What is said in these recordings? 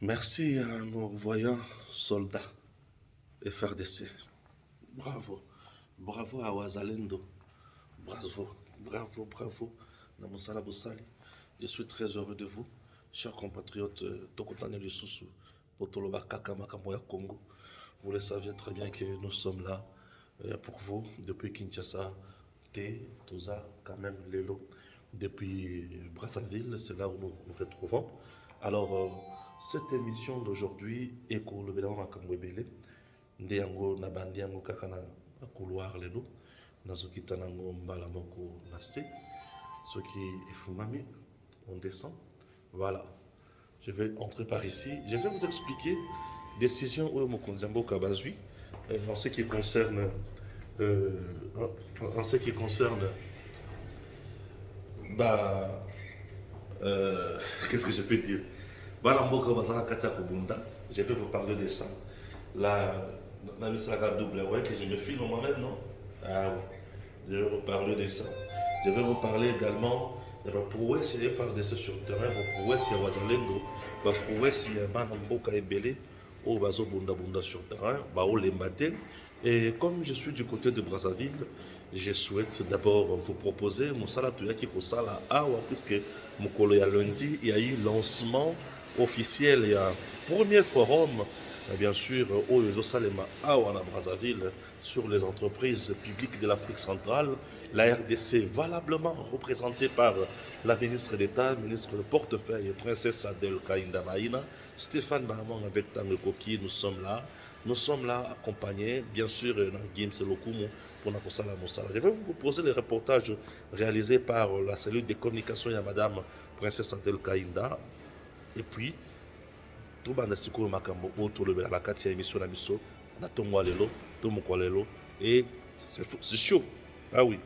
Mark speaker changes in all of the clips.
Speaker 1: Merci à nos voyants soldats FRDC. Bravo. Bravo à Wazalendo. Bravo. Bravo, bravo. Namusala Boussali. Je suis très heureux de vous, chers compatriotes Tokotane Lisusu, Potoloba Kakamakamboya Congo. Vous le saviez très bien que nous sommes là pour vous depuis Kinshasa, T, Toza, quand même Lelo, depuis Brazzaville, c'est là où nous nous retrouvons. Alors, cette émission d'aujourd'hui est pour le Bélan Makambwebele, Ndeyango Nabandiango Kakana couloir Lelo, Nazokitanango Mbalamoko Nasse, ce qui est Fumami, on descend. Voilà. Je vais entrer par ici. Je vais vous expliquer décision où Mokonzambo Kabazui en ce qui concerne euh, en ce qui concerne bah qu'est-ce que je peux dire. Voilà Mboka Bazana Katia Kobunda. Je vais vous parler de ça. La la double ouais que je me filme moi-même non. Ah oui. Je vais vous parler de ça. Je vais vous parler également de la prouesse des FARDC sur le terrain, la prouesse de Wazalendo, la prouesse de Manamboka et Belé, au Bazo Bunda Bunda sur le terrain, au Lembaté. Et comme je suis du côté de Brazzaville, je souhaite d'abord vous proposer mon salatuya qui est sala awa, puisque mon lundi, il y a eu lancement officiel, il y a un premier forum bien sûr, au Salema Awana Brazzaville, sur les entreprises publiques de l'Afrique centrale, la RDC valablement représentée par la ministre d'État, ministre de portefeuille, princesse Adel Kainda Maïna, Stéphane Bahamon avec Tango Koki, nous sommes là. Nous sommes là accompagnés, bien sûr, Gims Lokumo pour Nakosala Moussala. Je vais vous proposer les reportages réalisés par la cellule de communication de Madame Princesse Adel Kainda. Et puis, tobanda sikoyo makambo oyo tolobela na kati ya émission na biso na ntongo ya lelo to mokolo ya lelo et c'est chaud. Ah oui.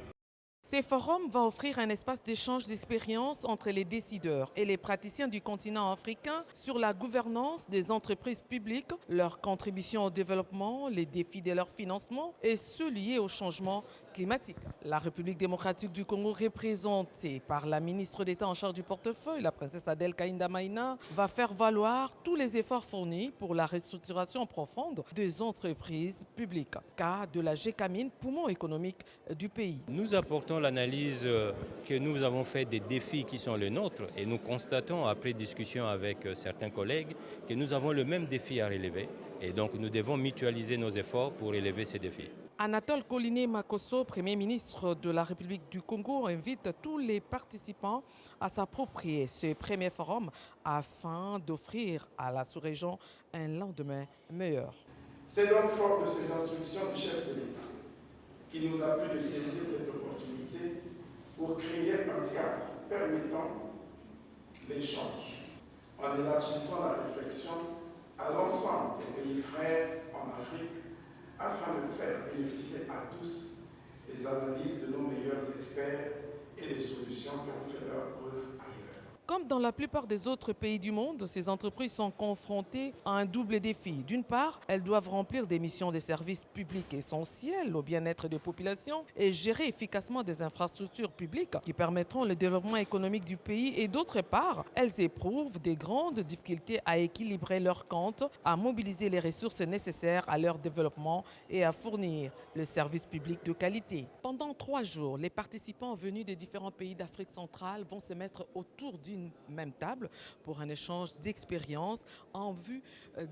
Speaker 2: Ces forums vont offrir un espace d'échange d'expériences entre les décideurs et les praticiens du continent africain sur la gouvernance des entreprises publiques, leurs contributions au développement, les défis de leur financement et ceux liés au changement climatique. La République démocratique du Congo, représentée par la ministre d'État en charge du portefeuille, la princesse Adel Kainda Maïna, va faire valoir tous les efforts fournis pour la restructuration profonde des entreprises publiques, cas de la GECAMINE, poumon économique du pays.
Speaker 3: Nous apportons l'analyse que nous avons faite des défis qui sont les nôtres et nous constatons, après discussion avec certains collègues, que nous avons le même défi à relever et donc nous devons mutualiser nos efforts pour relever ces défis.
Speaker 2: Anatole Koliné Makosso, Premier ministre de la République du Congo, invite tous les participants à s'approprier ce premier forum afin d'offrir à la sous-région un lendemain meilleur.
Speaker 4: C'est donc fort de ces instructions du chef de l'État qui nous a plu de saisir cette opportunité pour créer un cadre permettant l'échange, en élargissant la réflexion à l'ensemble des pays frères en Afrique afin de faire bénéficier à tous les analyses de nos meilleurs experts et les solutions qui ont fait leur preuve ailleurs.
Speaker 2: Comme dans la plupart des autres pays du monde, ces entreprises sont confrontées à un double défi. D'une part, elles doivent remplir des missions de services publics essentiels au bien-être des populations et gérer efficacement des infrastructures publiques qui permettront le développement économique du pays. Et d'autre part, elles éprouvent des grandes difficultés à équilibrer leurs comptes, à mobiliser les ressources nécessaires à leur développement et à fournir le service public de qualité. Pendant 3 jours, les participants venus des différents pays d'Afrique centrale vont se mettre autour d'une même table pour un échange d'expériences en vue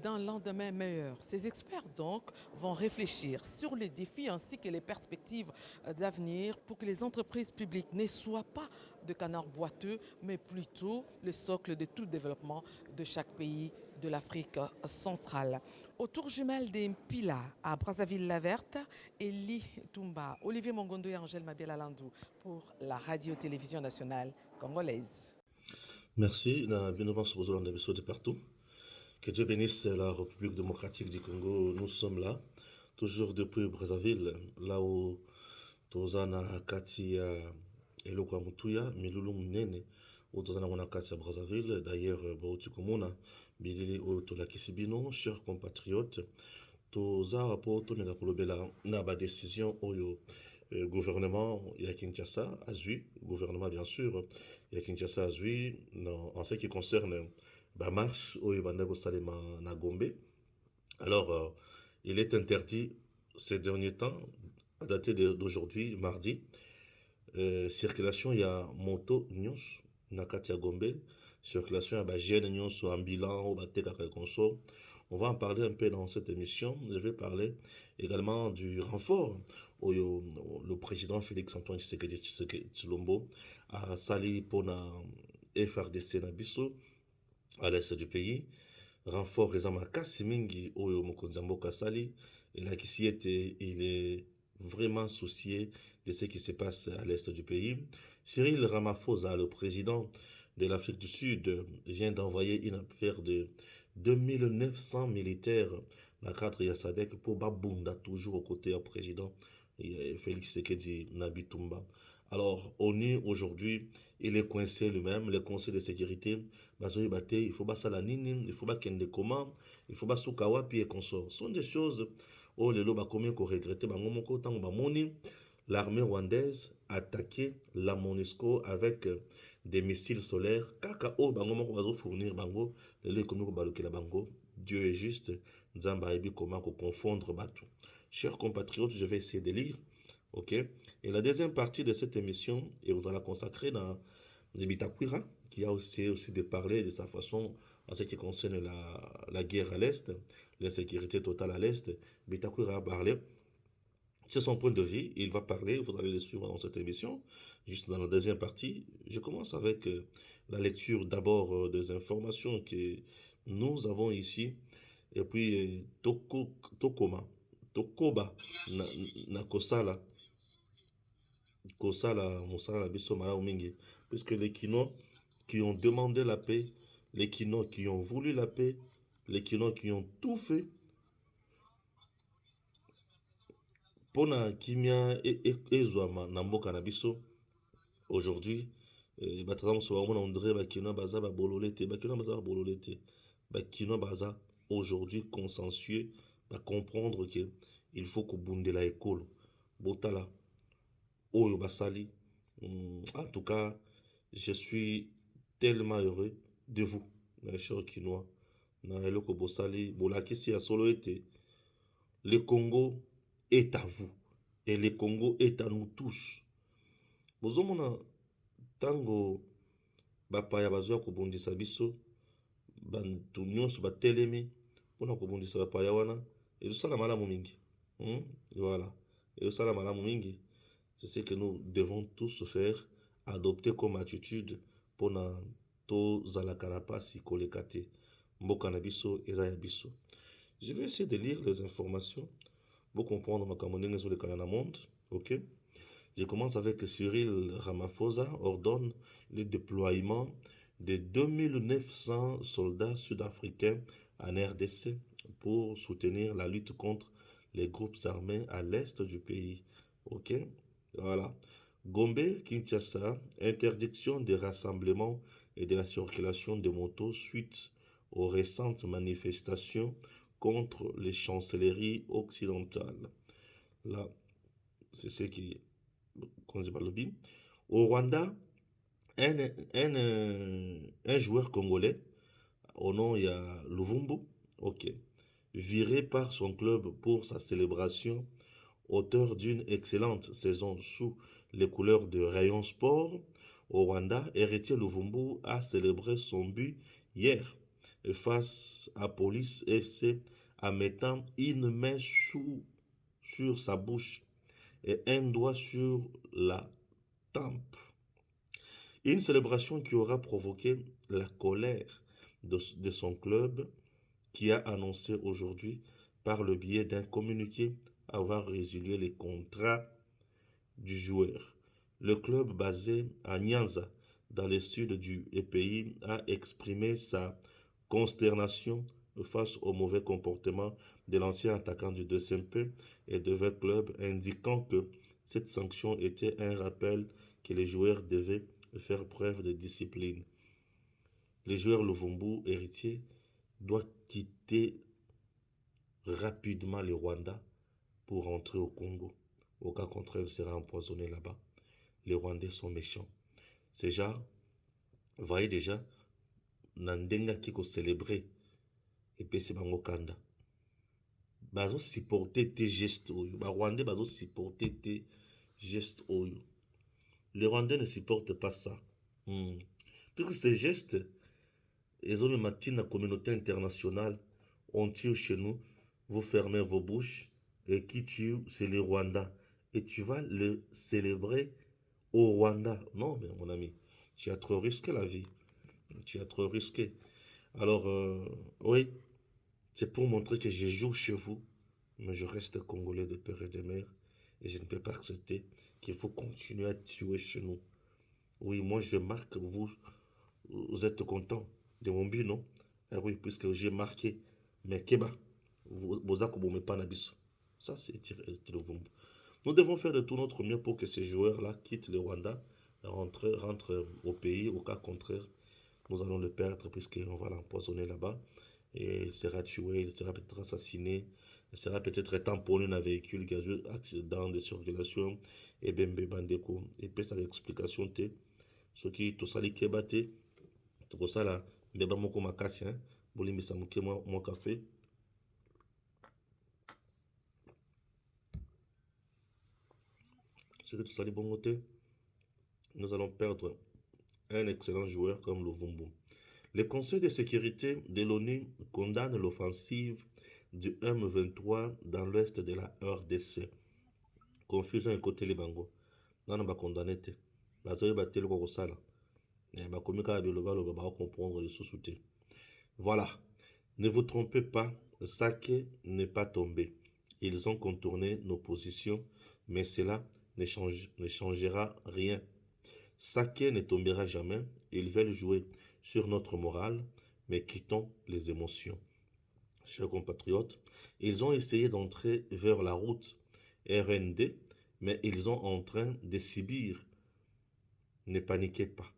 Speaker 2: d'un lendemain meilleur. Ces experts donc vont réfléchir sur les défis ainsi que les perspectives d'avenir pour que les entreprises publiques ne soient pas de canards boiteux, mais plutôt le socle de tout développement de chaque pays de l'Afrique centrale. Au tour jumelle des Mpila, à Brazzaville-la-Verte, Elie Toumba, Olivier Mongondo et Angèle Mabiala-Landou pour la radio-télévision nationale congolaise.
Speaker 1: Merci. Bienvenue sur vos de partout. Que Dieu bénisse la République démocratique du Congo. Nous sommes là, toujours depuis Brazzaville, là où Tozana Katia Elokwa Mutuya, Milulu Nene, où Tozana Wanakatia Brazzaville. D'ailleurs, Baotukomona, Bilili Otola Kisibino, chers compatriotes, Toza rapport Tonega Kolobela, Naba décision Oyo. Gouvernement, il y a Kinshasa, Azui, gouvernement bien sûr, il y a Kinshasa, Azui, en ce qui concerne marche oyo ebanda kosalema na Gombe. Alors, il est interdit ces derniers temps, à dater d'aujourd'hui, mardi, circulation ya moto nyonso na kati ya Gombe, circulation ya jeune nyonso ambulant ou batekaka konso. On va en parler un peu dans cette émission. Je vais parler également du renfort oyo le président Félix Antoine Tshisekedi Tshilombo a sali pour na FRDC na biso à l'est du pays. Renfort eza makasi mingi oyo mokonzi ya mboka sali elakisi ete il est vraiment soucié de ce qui se passe à l'est du pays. Cyril Ramaphosa, le président de l'Afrique du Sud, vient d'envoyer une affaire de 2900 militaires dans le cadre de SADC pour Babunda, toujours aux côtés du président Félix Tshisekedi Nabitumba. Alors, ONU, aujourd'hui, il est coincé lui-même, le Conseil de sécurité, il faut pas salanini, il faut pas kende comment, il faut pas soukawa, puis et consort. Ce sont des choses, oh, les loba combien qu'on regrette, l'armée rwandaise a attaqué la MONUSCO avec des missiles solaires. Kaka, oh, bango moko fournir bango, les komi ko baloki la bango. Dieu est juste, Nzamba ebi comment confondre bateau. Chers compatriotes, je vais essayer de lire. Ok. Et la deuxième partie de cette émission, et vous allez la consacrer dans les Bitakwira, qui a aussi de parler de sa façon en ce qui concerne la guerre à l'Est, l'insécurité totale à l'Est. Bitakwira a parlé. C'est son point de vue, il va parler, vous allez le suivre dans cette émission. Juste dans la deuxième partie, je commence avec la lecture d'abord des informations que nous avons ici. Et puis, Tokoba, na Kosala, Moussala, Bisso, Mala, Mingi. Puisque les Kinois qui ont demandé la paix, les Kinois qui ont voulu la paix, les Kinois qui ont tout fait, pona kimia ezwama na mboka na biso aujourd'hui batazam so on André bakino baza ba bololete bakino baza ba bololete bakino baza aujourd'hui consensueux ba comprendre que il faut que bundela école botala oyo basali. En tout cas, je suis tellement heureux de vous mes chers Kinois na eloko bosali bolakisi ya solo ete le Congo est à vous et le Congo est à nous tous. Bozomona tango bapaya bazwa kobundisa biso bantu nyonso batelemi mpona kobundisa bapaya wana ezosala malamu mingi. Voilà, ezosala malamu mingi. C'est ce que nous devons tous faire, adopter comme attitude mpona tozalaka na pasi koleka te. Mboka na biso eza ya biso. Je vais essayer de lire les informations pour comprendre ma camonene sur le Canada monde. Ok. Je commence avec Cyril Ramaphosa ordonne le déploiement de 2900 soldats sud-africains en RDC pour soutenir la lutte contre les groupes armés à l'est du pays. Ok. Voilà. Gombe, Kinshasa, interdiction des rassemblements et de la circulation de motos suite aux récentes manifestations contre les chancelleries occidentales. Là, c'est ce qui est. Au Rwanda, un joueur congolais, au nom il y a Luvumbu, ok, viré par son club pour sa célébration, auteur d'une excellente saison sous les couleurs de Rayon Sport. Au Rwanda, Héritier Luvumbu a célébré son but hier face à Police FC en mettant une main sur sa bouche et un doigt sur la tempe. Une célébration qui aura provoqué la colère de son club qui a annoncé aujourd'hui par le biais d'un communiqué avoir résilié les contrats du joueur. Le club basé à Nyanza, dans le sud du pays, a exprimé sa consternation face au mauvais comportement de l'ancien attaquant du 2MP et de V Club, indiquant que cette sanction était un rappel que les joueurs devaient faire preuve de discipline. Le joueur Luvumbu, héritier, doit quitter rapidement le Rwanda pour rentrer au Congo. Au cas contraire, il sera empoisonné là-bas. Les Rwandais sont méchants. Ces gens, voyez déjà, na ndenge akiko célébrer epesi bango kanda. Bazo supporter te geste oyo. Ba Rwandais bazo supporter te geste oyo. Les Rwandais ne supportent pas ça. Puisque ces gestes, ils ont le matin la communauté internationale, on tue chez nous, vous fermez vos bouches, et qui tue, c'est les Rwandais. Et tu vas le célébrer au Rwanda. Non, mais mon ami, tu as trop risqué la vie. Tu as trop risqué. Alors, oui, c'est pour montrer que je joue chez vous, mais je reste congolais de père et de mère, et je ne peux pas accepter qu'il faut continuer à tuer chez nous. Oui, moi je marque, vous êtes content de mon but, non? Ah oui, puisque j'ai marqué, mais Keba, vous avez pas n'abisso. Ça, c'est le vumbu. Nous devons faire de tout notre mieux pour que ces joueurs-là quittent le Rwanda, rentrent au pays. Au cas contraire, nous allons le perdre puisqu'on va l'empoisonner là-bas. Et il sera tué, il sera peut-être assassiné, il sera peut-être tamponné dans un véhicule gazeux, accident de circulation, et bembe bandeko. Et puis ça l'explication te. Ce qui tout ça li kebate, tout ça là, mbeba moko makasi, hein, bolimbisa muke moi café. Ce que tout ça li bongote, nous allons perdre un excellent joueur comme Luvumbu. Le Conseil de sécurité de l'ONU condamne l'offensive du M23 dans l'ouest de la RDC. Confusion et côté Libango. Non, pas condamné. Bazoye batel ko sala. Ba komika beloba loba ba comprendre les sous-soutés. Voilà. Ne vous trompez pas, Sake n'est pas tombé. Ils ont contourné nos positions, mais cela ne changera rien. Sake ne tombera jamais. Ils veulent jouer sur notre morale, mais quittons les émotions. Chers compatriotes, ils ont essayé d'entrer vers la route RND, mais ils sont en train de subir. Ne paniquez pas.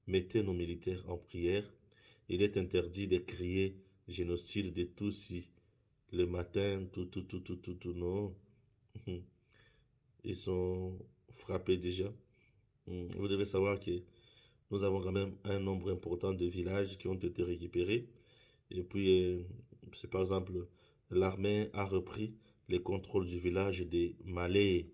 Speaker 1: Mettez nos militaires en prière. Il est interdit de crier génocide de Tutsis le matin, tout, non. Ils sont frappés déjà. Vous devez savoir que nous avons quand même un nombre important de villages qui ont été récupérés. Et puis, c'est par exemple, l'armée a repris les contrôles du village des Malais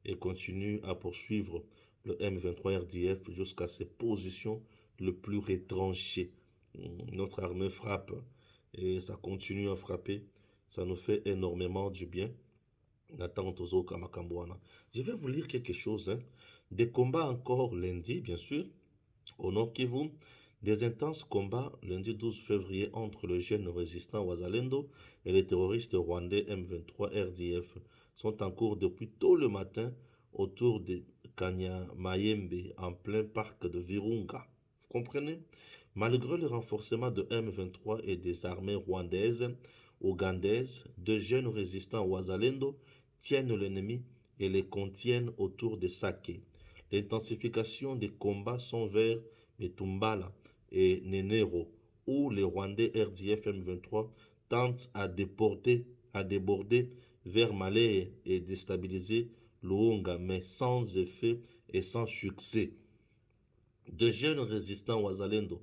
Speaker 1: et continue à poursuivre le M23 RDF jusqu'à ses positions les plus retranchées. Notre armée frappe et ça continue à frapper. Ça nous fait énormément du bien. Je vais vous lire quelque chose. Hein. Des combats encore lundi, bien sûr, au Nord Kivu. Des intenses combats lundi 12 février entre le jeune résistant Wazalendo et les terroristes rwandais M23 RDF sont en cours depuis tôt le matin autour de Kanyamayembe en plein parc de Virunga. Vous comprenez? Malgré le renforcement de M23 et des armées rwandaises, ougandaises, deux jeunes résistants Wazalendo tiennent l'ennemi et les contiennent autour de Sake. L'intensification des combats sont vers Metumbala et Nenero, où les Rwandais RDF M23 tentent à déborder vers Malé et déstabiliser Luunga, mais sans effet et sans succès. De jeunes résistants Wazalendo,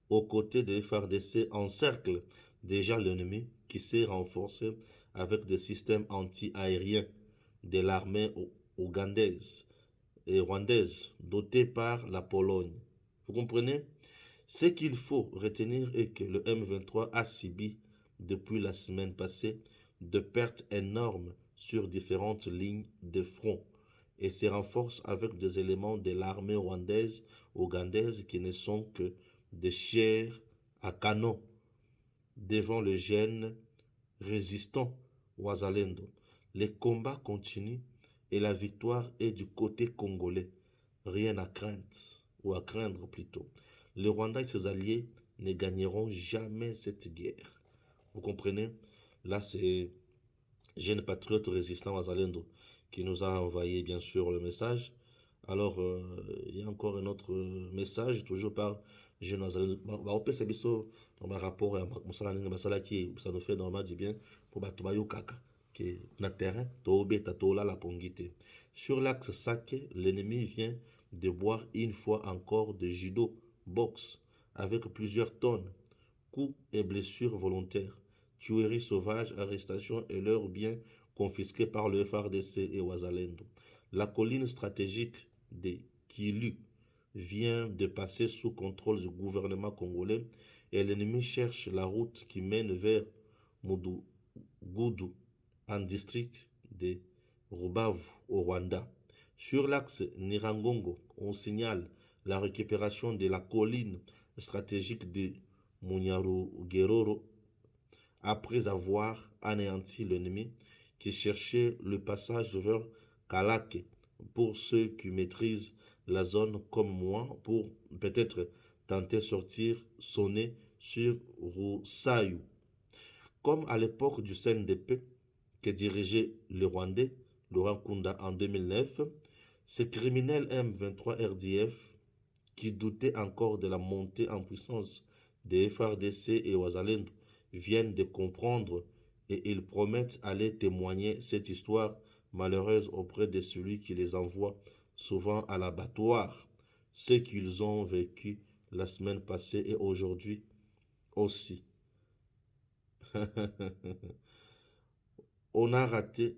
Speaker 1: aux côtés des FARDC, encerclent déjà l'ennemi qui s'est renforcé avec des systèmes anti-aériens de l'armée ougandaise et rwandaise dotée par la Pologne. Vous comprenez? Ce qu'il faut retenir est que le M23 a subi depuis la semaine passée de pertes énormes sur différentes lignes de front et se renforce avec des éléments de l'armée rwandaise, ougandaise qui ne sont que des chairs à canon devant le jeune résistant Wazalendo. Les combats continuent et la victoire est du côté congolais. Rien à craindre, ou à craindre plutôt. Le Rwanda et ses alliés ne gagneront jamais cette guerre. Vous comprenez? Là, c'est jeune patriote résistant Wazalendo qui nous a envoyé bien sûr le message. Alors, il y a encore un autre message, toujours par jeune Wazalendo. Par rapport à Moussala qui ça nous fait normalement du bien pour Batubayo Kaka. Que na terrain, la pongite. Sur l'axe Sake, l'ennemi vient de boire une fois encore de judo, boxe, avec plusieurs tonnes, coups et blessures volontaires, tueries sauvages, arrestations et leurs biens confisqués par le FARDC et Ouazalendo. La colline stratégique de Kilu vient de passer sous contrôle du gouvernement congolais et l'ennemi cherche la route qui mène vers Goudou, en district de Rubavu au Rwanda. Sur l'axe Nirangongo, on signale la récupération de la colline stratégique de Munyarugeroro après avoir anéanti l'ennemi qui cherchait le passage vers Kalake. Pour ceux qui maîtrisent la zone comme moi, pour peut-être tenter sortir sonner sur Roussaïou. Comme à l'époque du CNDP que dirigeait le Rwandais Laurent Kunda en 2009, ces criminels M23 RDF qui doutaient encore de la montée en puissance des FARDC et Ouazalendo viennent de comprendre et ils promettent aller témoigner cette histoire malheureuse auprès de celui qui les envoie souvent à l'abattoir. Ce qu'ils ont vécu la semaine passée et aujourd'hui aussi. On a raté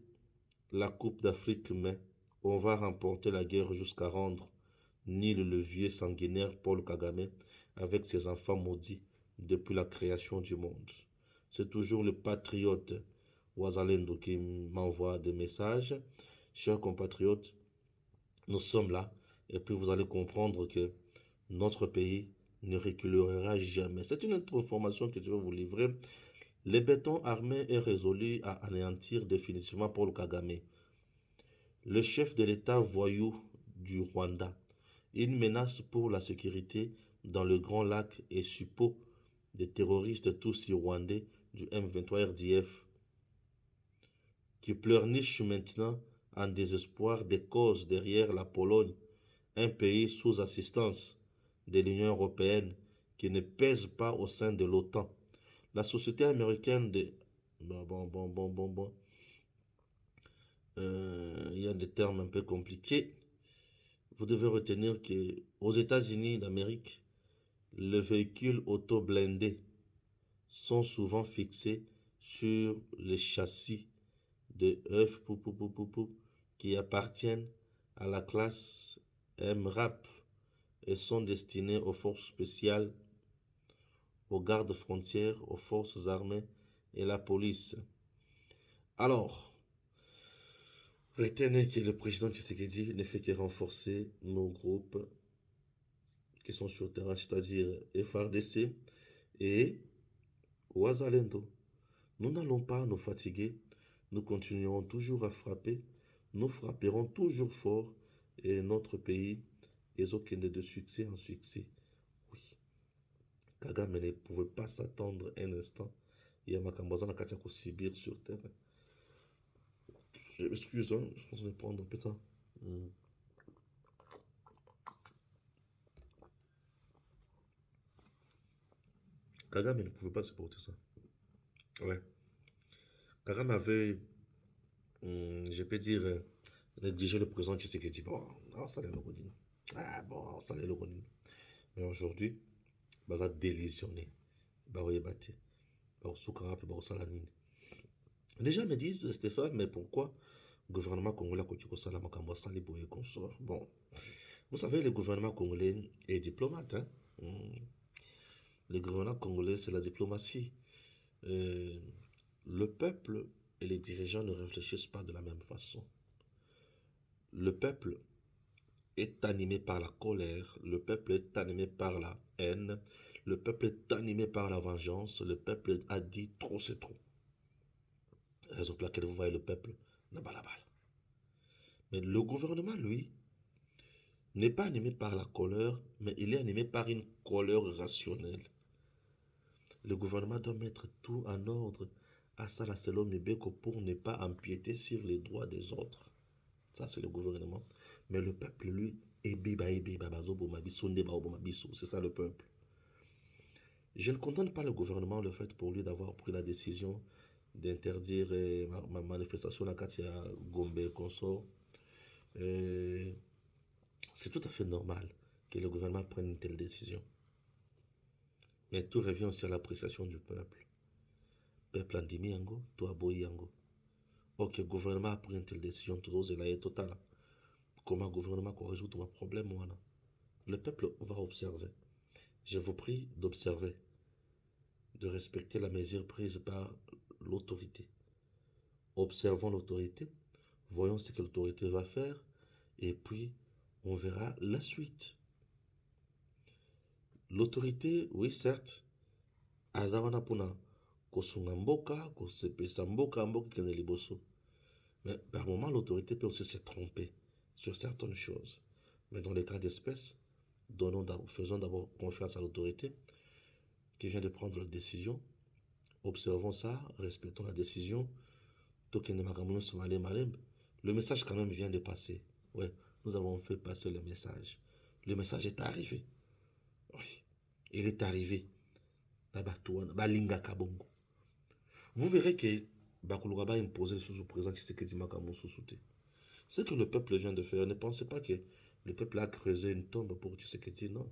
Speaker 1: la Coupe d'Afrique, mais on va remporter la guerre jusqu'à rendre ni le levier sanguinaire Paul Kagame avec ses enfants maudits depuis la création du monde. C'est toujours le patriote Ouazalendo qui m'envoie des messages. Chers compatriotes, nous sommes là et puis vous allez comprendre que notre pays ne reculera jamais. C'est une autre information que je vais vous livrer. Le béton armé est résolu à anéantir définitivement Paul Kagame, le chef de l'État voyou du Rwanda. Une menace pour la sécurité dans le Grand Lac et suppôt des terroristes tutsis rwandais du M23 RDF qui pleurnichent maintenant en désespoir des causes derrière la Pologne, un pays sous assistance de l'Union européenne qui ne pèse pas au sein de l'OTAN. La société américaine de... il y a des termes un peu compliqués. Vous devez retenir qu'aux États-Unis d'Amérique, les véhicules auto-blindés sont souvent fixés sur les châssis de œufs qui appartiennent à la classe MRAP et sont destinés aux forces spéciales, aux gardes frontières, aux forces armées et la police. Alors, retenez que le président Tshisekedi ne fait que renforcer nos groupes qui sont sur le terrain, c'est-à-dire FARDC et Ouazalendo. Nous n'allons pas nous fatiguer, nous continuerons toujours à frapper, nous frapperons toujours fort et notre pays est aucun de succès en succès. Oui, Kagame ne pouvait pas s'attendre un instant. Il y a Makambaza Nakatiako Sibir sur terre. Je m'excuse, hein, je pense que je vais prendre un peu de ça. Kagame ne pouvait pas supporter ça. Ouais. Kagame avait, je peux dire, négligé le président Tshisekedi. Bon, ça allait le redire. Ah bon, ça allait le redire. Mais aujourd'hui, il a délisionné. Il a battu. Il a soukara, il a salanine. Les gens me disent, Stéphane, mais pourquoi le gouvernement congolais a continué ça, la Makambo Salibo et consort? Bon, vous savez, le gouvernement congolais est diplomate. Hein? Le gouvernement congolais, c'est la diplomatie. Le peuple et les dirigeants ne réfléchissent pas de la même façon. Le peuple est animé par la colère, le peuple est animé par la haine, le peuple est animé par la vengeance, le peuple a dit trop c'est trop. Raison pour laquelle vous voyez le peuple la balle. Mais le gouvernement, lui, n'est pas animé par la colère, mais il est animé par une colère rationnelle. Le gouvernement doit mettre tout en ordre à Salaselo Mibeko pour ne pas empiéter sur les droits des autres. Ça, c'est le gouvernement. Mais le peuple, lui, c'est ça le peuple. Je ne condamne pas le gouvernement le fait pour lui d'avoir pris la décision d'interdire ma manifestation à Katia Gombe consort. C'est tout à fait normal que le gouvernement prenne une telle décision. Mais tout revient aussi à l'appréciation du peuple. Peuple andimi yango, toi boy yango. Ok, le gouvernement a pris une telle décision, tout ça, c'est total. Comment le gouvernement peut résoudre mon problème, moi, là? Le peuple va observer. Je vous prie d'observer, de respecter la mesure prise par l'autorité. Observons l'autorité, voyons ce que l'autorité va faire, et puis on verra la suite. L'autorité, oui, certes, azawana puna kosunga mboka, kosepesa mboka, mboka kene liboso. Mais par moment, l'autorité peut aussi se tromper sur certaines choses. Mais dans les cas d'espèce, faisons d'abord confiance à l'autorité qui vient de prendre la décision. Observons ça, respectons la décision. Le message quand même vient de passer. Ouais, nous avons fait passer le message. Le message est arrivé. Oui, il est arrivé. Vous verrez que Bakulugaba a imposé sous le président Tshisekedi Makamou Soussouté. Ce que le peuple vient de faire, ne pensez pas que le peuple a creusé une tombe pour Tshisekedi, non.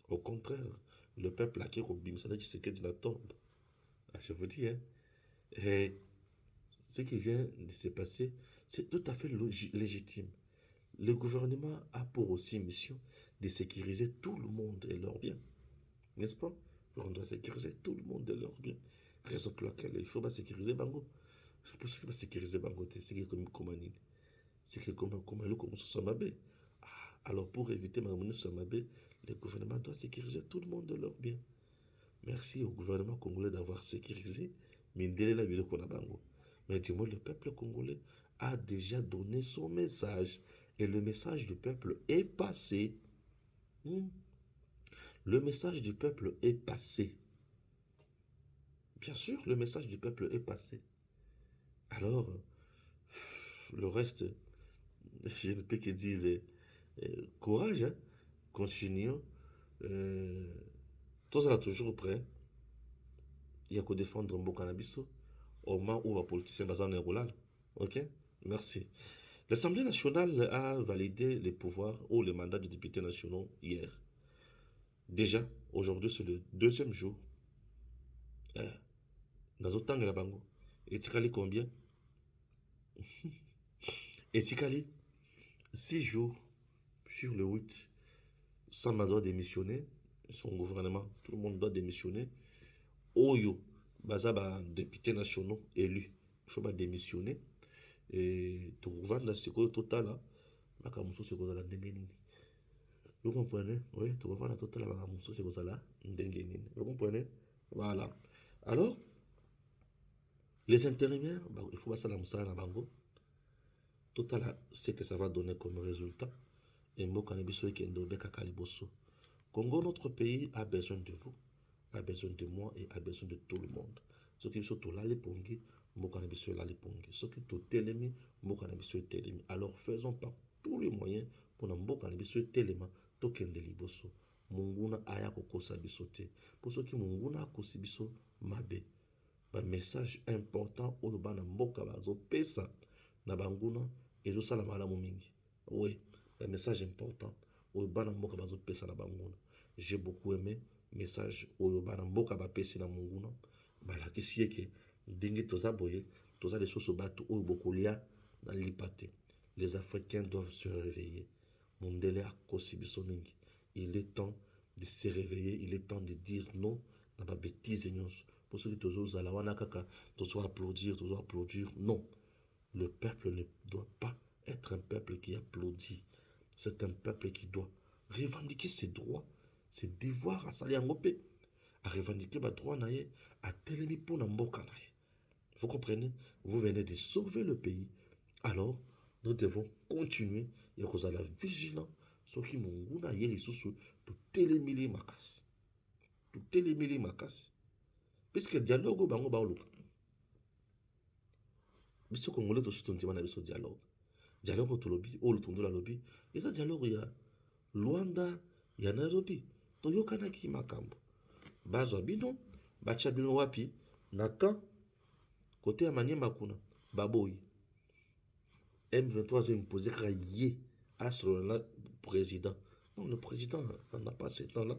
Speaker 1: Au contraire, le peuple a créé Tshisekedi la tombe. Je vous dis, hein. Et ce qui vient de se passer, c'est tout à fait légitime. Le gouvernement a pour aussi mission de sécuriser tout le monde et leurs biens. N'est-ce pas? On doit sécuriser tout le monde et leurs biens. Raison pour laquelle il faut sécuriser Bango. Pour ce qui va sécuriser Bango, c'est comme Komanine. C'est que comme le comme Sosamabé. Alors pour éviter Mamoune Sosamabé, le gouvernement doit sécuriser tout le monde et leurs biens. Merci au gouvernement congolais d'avoir sécurisé Mindele la ville qu'on a Bango. Mais dis-moi, le peuple congolais a déjà donné son message. Et le message du peuple est passé. Le message du peuple est passé. Bien sûr, le message du peuple est passé. Alors, le reste, je ne peux que dire courage, hein? Continuons. Tous là toujours prêt. Il y a qu'à défendre un cannabis au moment où les politiciens basent en Roland. Ok? Merci. L'Assemblée nationale a validé les pouvoirs ou les mandats des députés nationaux hier. Déjà, aujourd'hui, c'est le deuxième jour. Nazotang la bango. Et Tikali combien? Et Tikali, 6 jours sur le 8. Samba doit démissionner. Son gouvernement, tout le monde doit démissionner. Oyo, Bazaba, députés nationaux élus. Il faut pas démissionner. Et tout vendre c'est quoi total makamuso c'est quoi la ndenge. Vous comprenez? Oui, tout vendre total makamuso c'est quoi là ndenge. Vous comprenez? Voilà. Alors les intérimaires, il faut pas ça la moussala na bango. Total c'est que ça va donner comme résultat. Et moi quand biso kendo beka kaliboso. Congo, notre pays a besoin de vous, a besoin de moi et a besoin de tout le monde. Ce qui sont tous là les pongi, moi quand biso là les pongi. Ce qui tout télémi, moi quand biso télémi. Alors faisons par tous les moyens pour nous moi quand biso téléma tokende liboso. Munguna aya kokosa bisote. Pour ceux qui munguna kosi biso mabe. Un message important au bana mboka bazo pesa na banguna et zo sala malamu mingi. Oui, un message important au bana mboka bazo pesa na banguna. J'ai beaucoup aimé message au bana mboka ba pesa na munguna. Bala kisi yeke dingi toza boye, toza les choses batu au bokolia na lipate. Les Africains doivent se réveiller. Mondele a kosi biso mingi. Il est temps de se réveiller, il est temps de dire non na ba bêtise nyonso. Pour ceux qui tous alawana kaka, tous applaudir, non. Le peuple ne doit pas être un peuple qui applaudit. C'est un peuple qui doit revendiquer ses droits, ses devoirs à Saliangopé, à revendiquer ses droits à Telemi pour Namboka. Vous comprenez? Vous venez de sauver le pays. Alors, nous devons continuer et cause la vigilance sur qui munguna yeli susu tout télémili makas. Tout télémili makas. Puisque le dialogue bango baoluka. Biso congolais to sutonti wana biso dialogue. Dialogue to lobby ou le tondo la lobby. Et ça dialogue ya Luanda ya Nairobi. To yokana ki makambo. Bazwa bino, bacha bino wapi na kan côté ya Maniema kuna baboyi. M23 a imposé kraye à sur le président. Non, le président n'a pas ce temps-là.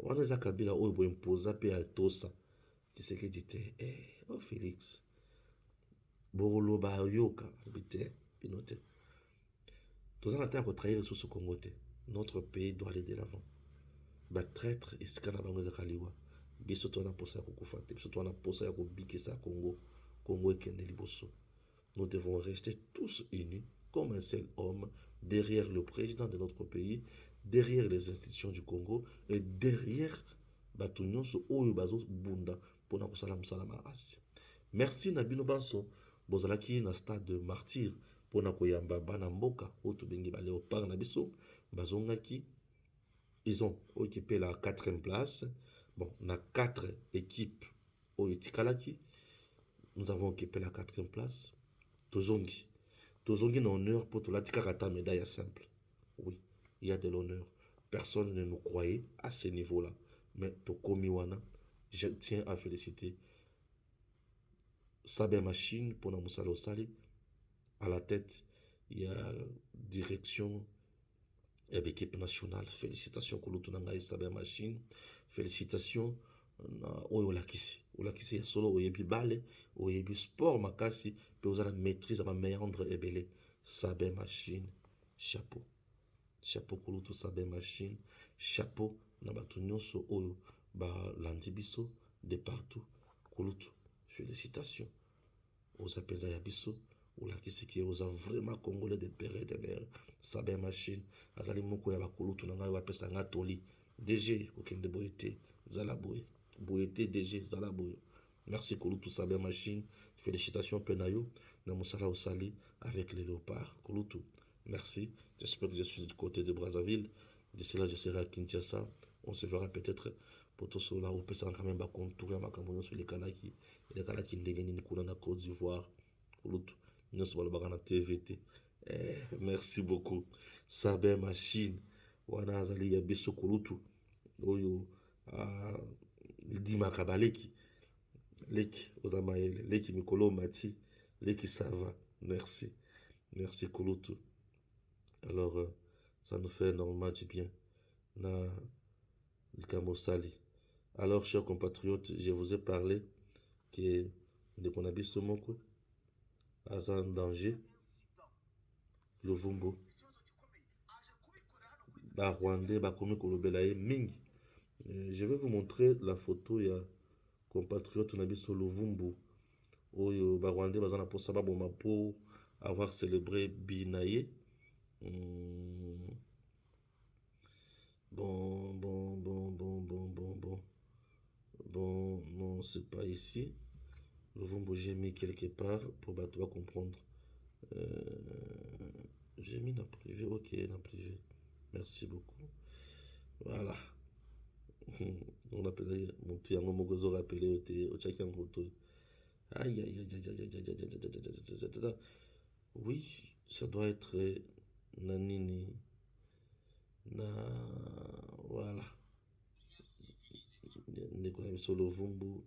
Speaker 1: wana eza Kabila oyo boimposa mpe ya tosa Tshisekedi te oh Félix boloba yoka bite bino te toza na te ya kotrahir lisusu Congo te. Notre pays doit aller de l'avant. Batraître esika na bango ezaka liwa biso toza na posa ya kokufa te, biso toza na posa ya kobikisa Congo ekende liboso. Nous devons rester tous unis comme un seul homme derrière le président de notre pays, derrière les institutions du Congo et derrière bato nyonso oyo bazo bunda pona kosala mosala makasi. Merci na bino banso bozalaki na stade de martyr pona koyamba bana mboka oyo tobengi ba léopard na biso bazongaki. Ils ont occupé la 4e place. Bon, on a 4 équipes au Itikalaki. Nous avons occupé la 4e place. Tozongi na honneur pour la Tikarata médaille simple. Oui, il y a de l'honneur. Personne ne nous croyait à ce niveau-là. Mais Tokomiwana, je tiens à féliciter Sabé Machine pour la Moussalo Sali. À la tête, il y a direction et l'équipe nationale. Félicitations Kouloutunanga Sabé Machine. Félicitations Olakisi. Olakisi ya solo oyebi bale, oyebi sport makasi, pe ozala maîtrise à méandre ebele. Sabé Machine. Chapeau. Chapeau Kouloutou Sabé Machine. Chapeau na batu nyonso oyo ba landibiso de partout. Kouloutou. Félicitations. Oza peza ya biso. Olakisi ki oza vraiment congolais de père et de mère. Sabé Machine. Azali moko ya bakulutu na ngai wapesa nga toli. DG okende boyete zala boye. Boyete DG zala boye. Merci Kouloutou Sabé Machine. Félicitations Penayo. Na mosala osali avec les léopards. Kouloutou. Merci. J'espère que je suis du côté de Brazzaville. D'ici là, je serai à Kinshasa. On se verra peut-être pour tout cela. On peut s'en quand même contourer ma campagne sur les Kanaki. Les Kanaki ndegeni ni kuna na Côte d'Ivoire. Kouloutou. Nous sommes na TVT. Merci beaucoup. Sabé Machine. Wana azali ya biso Kouloutou. Oyo Lidi Makabaleki. Leki Ozamaele. Leki Mikolo Mati. Leki Sava. Merci. Merci Kouloutou. Alors, ça nous fait énormément du bien. Na Likamo Sali. Alors, chers compatriotes, je vous ai parlé que de Konabiso Moko, Aza en danger, le Vumbo, ba Rwandais, ba Komi Kolobelaye, Ming. Je vais vous montrer la photo, il y a compatriote Nabiso Luvumbu, où ba Rwandais, bazana pour savoir pour avoir célébré Binaye. Bon, non, c'est pas ici. Le Vumbo, j'ai mis quelque part pour toi comprendre. J'ai mis dans privé, ok, dans privé. Merci beaucoup. Voilà. On appelle mon triangle Mogozo rappelé au Tchakian Roto. Aïe, aïe, aïe, aïe, aïe, aïe, aïe, aïe, aïe. Oui, ça doit être Nanini. Voilà. Ndeko sur le Vumbu.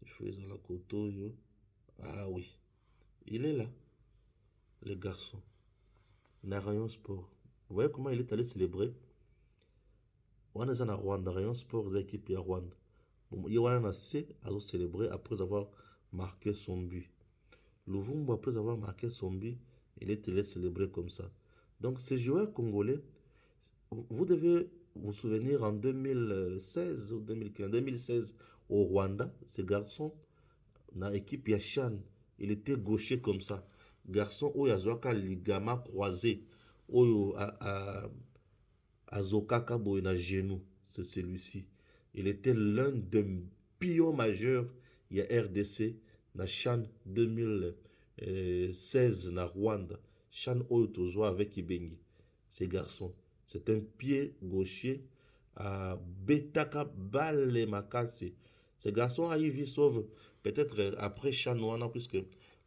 Speaker 1: Il faut les la koto yo. Ah oui. Il est là. Le garçon. Na Rayon Sport. Vous voyez comment il est allé célébrer? On est en Rwanda. Rayon Sport, c'est équipe à Rwanda. Bon, il y a un assez à célébrer après avoir marqué son but. Le Vumbu, après avoir marqué son but, il est allé célébrer comme ça. Donc, ces joueurs congolais, vous devez vous souvenir en 2016 ou 2015, 2016 au Rwanda, ce garçon, dans l'équipe Yachan, il était gaucher comme ça. Garçon, où il y a un ligament croisé, où à Zokaka, où il a genou, c'est celui-ci. Il était l'un des pions majeurs, il y a RDC, dans Chan 2016, dans Rwanda. Chan Oyotozo avec Ibengi, ces garçons. C'est un pied gaucher à Betaka Bale Makasi. Ce garçon a eu sauve peut-être après Chanouana, puisque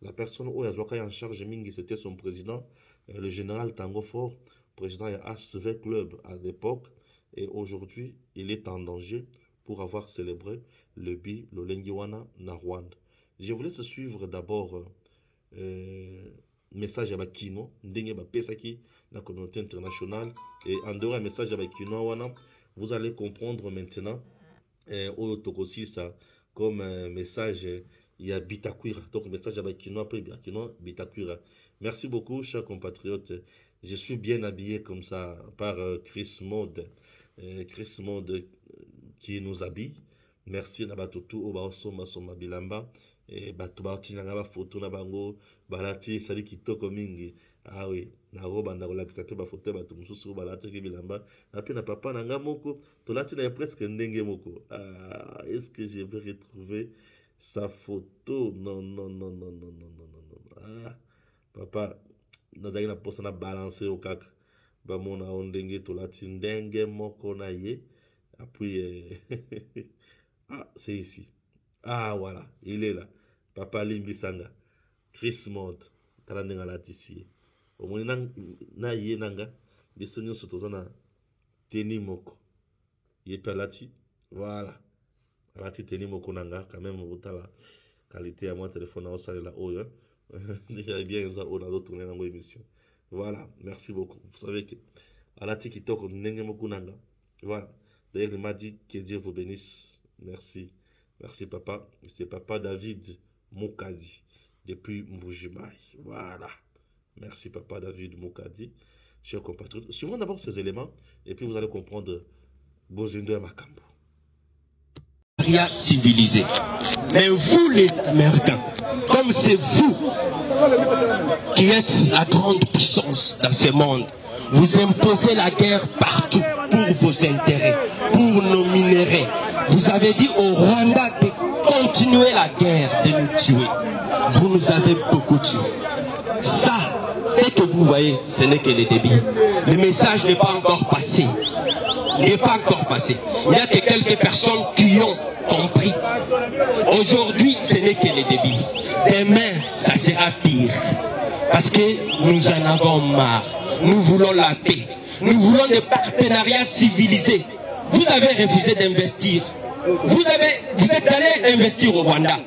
Speaker 1: la personne où il en charge Mingi, c'était son président, le général Tango Fort, président de HV Club à l'époque. Et aujourd'hui, il est en danger pour avoir célébré le bi Lolengiwana na Rwanda. Je voulais se suivre d'abord message à Bakino, ndenge ba pesaki la communauté internationale et en dehors un message à Bakino wana Vous allez comprendre maintenant au Tokosi ça comme message. Il y a Bitakwira, donc message avec Kino, après Bitakwira. Merci beaucoup, chers compatriotes. Je suis bien habillé comme ça par Chris Mode. Chris Mode qui nous habille. Merci na batutu obaosoma soma bilamba batu batinanga ba photo na bango balati sali kitoko mingi. Ah oui, na roba na kolakisa pe ba photo batu mususu balati ki bilamba na pe na papa na nga moko tolati na presque ndenge moko. Ah, est-ce que je vais retrouver sa photo? Non. Ah, papa nazali na posa na balancer au kaka ba mona ondenge tolati ndenge moko na ye. Puis ah, c'est ici. Ah, voilà, il est là. Papa Limbisanga. Chris Mode. Talandenga latisi. Au moins, na ye nanga. Bisonyo sotozana. Teni moko. Ye pelati. Voilà. Alati teni moko nanga. Quand même, la qualité à moi, téléphone à osale la haut. Il y a bien ça, on a retourné dans l'émission. Voilà, merci beaucoup. Vous savez que Alati kitoko nenge moko nanga. Voilà. D'ailleurs, il m'a dit que Dieu vous bénisse. Merci. Merci, papa. C'est papa David Moukadi, depuis Mbujimaï. Voilà. Merci, papa David Moukadi. Chers compatriotes, suivons d'abord ces éléments et puis vous allez comprendre Bozindo Makambo.
Speaker 5: Civilisé. Mais vous, les Américains, comme c'est vous qui êtes la grande puissance dans ce monde, vous imposez la guerre partout pour vos intérêts, pour nos minéraux. Vous avez dit au Rwanda de continuer la guerre, de nous tuer. Vous nous avez beaucoup tué. Ça, ce que vous voyez, ce n'est que le débit. Le message n'est pas encore passé. N'est pas encore passé. Il n'y a que quelques personnes qui ont compris. Aujourd'hui, ce n'est que le débit. Demain, ça sera pire. Parce que nous en avons marre. Nous voulons la paix. Nous voulons des partenariats civilisés. Vous avez refusé d'investir. Vous êtes allé investir au Rwanda.